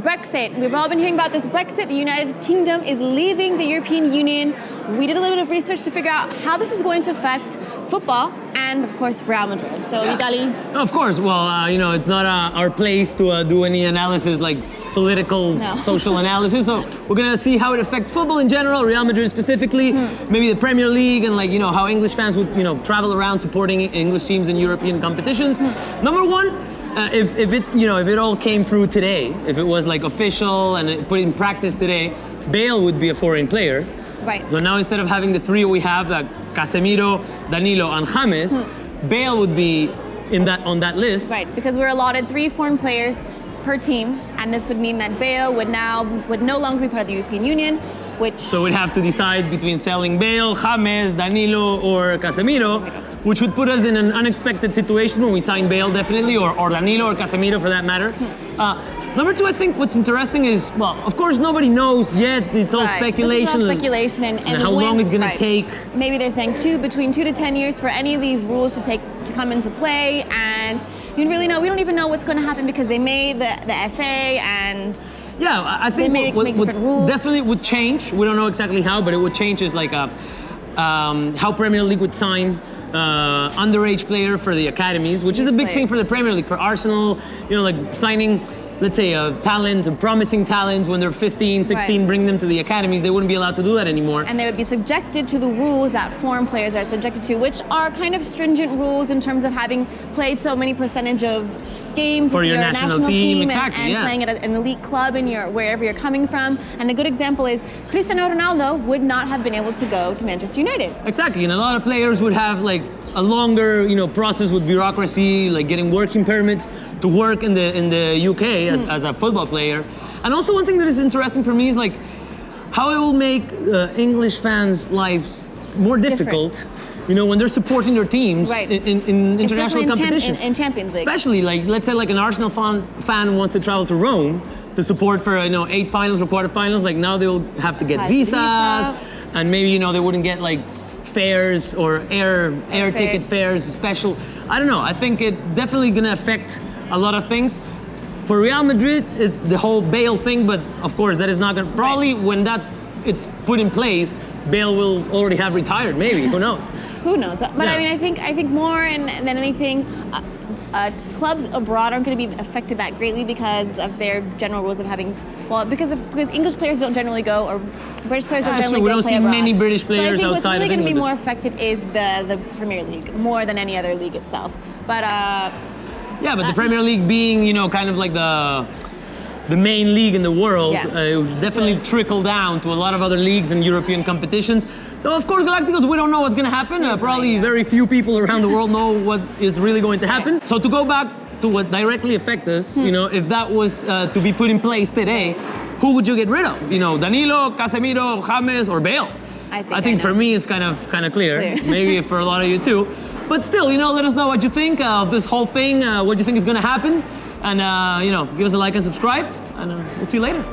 Brexit. We've all been hearing about this Brexit. The United Kingdom is leaving the European Union. We did a little bit of research to figure out how this is going to affect football and, of course, Real Madrid. So, Vitaly? Of course. Well, it's not our place to do any analysis like political, social analysis. So we're going to see how it affects football in general, Real Madrid specifically, maybe the Premier League, and how English fans would, travel around supporting English teams in European competitions. Number one, if it all came through today, if it was like official and it put in practice today, Bale would be a foreign player. Right. So now instead of having the three we have, like Casemiro, Danilo, and James, Bale would be on that list. Right, because we're allotted 3 foreign players per team, and this would mean that Bale would no longer be part of the European Union, which... So we'd have to decide between selling Bale, James, Danilo, or Casemiro, which would put us in an unexpected situation when we sign Bale, definitely, or Danilo or Casemiro for that matter. Number 2, I think what's interesting is, well, of course nobody knows yet. It's all speculation. It's all speculation and how long it's going to take. Maybe they're saying between 2 to 10 years for any of these rules to come into play, and you really know. We don't even know what's going to happen because they made the FA and. Yeah, I think make different rules. Definitely would change. We don't know exactly how, but it would change is like how Premier League would sign underage player for the academies, which is a big thing for the Premier League, for Arsenal. Like signing, let's say, talent, promising talent when they're 15, 16, bring them to the academies. They wouldn't be allowed to do that anymore. And they would be subjected to the rules that foreign players are subjected to, which are kind of stringent rules in terms of having played so many percentage of games for your national team and playing at an elite club in wherever you're coming from. And a good example is Cristiano Ronaldo would not have been able to go to Manchester United. Exactly, and a lot of players would have like a longer, process with bureaucracy, like getting working permits to work in the UK as a football player. And also one thing that is interesting for me is like how it will make English fans' lives more difficult. When they're supporting their teams in international competitions. In Champions League. Especially, let's say an Arsenal fan wants to travel to Rome to support for 8 finals or quarterfinals. Like now they'll have to get visas, and maybe they wouldn't get like fares or air ticket fares, special. I don't know. I think it definitely gonna affect a lot of things. For Real Madrid, it's the whole Bale thing, but of course that is not gonna. Probably when it's put in place, Bale will already have retired. Maybe who knows? Who knows? But I mean, I think more than anything, clubs abroad aren't going to be affected that greatly because of their general rules of having. Well, because English players don't generally go, or British players don't generally go play abroad. We don't see many British players outside of England. So I think what's really going to be more affected is the Premier League more than any other league itself. But but the Premier League being kind of like the main league in the world, it would definitely trickle down to a lot of other leagues and European competitions. So of course, Galacticos, we don't know what's going to happen. Probably very few people around the world know what is really going to happen. So to go back to what directly affects us, if that was to be put in place today, who would you get rid of? Danilo, Casemiro, James, or Bale? I think for me it's kind of clear. Maybe for a lot of you too. But still, let us know what you think of this whole thing. What you think is going to happen. And, give us a like and subscribe, and we'll see you later.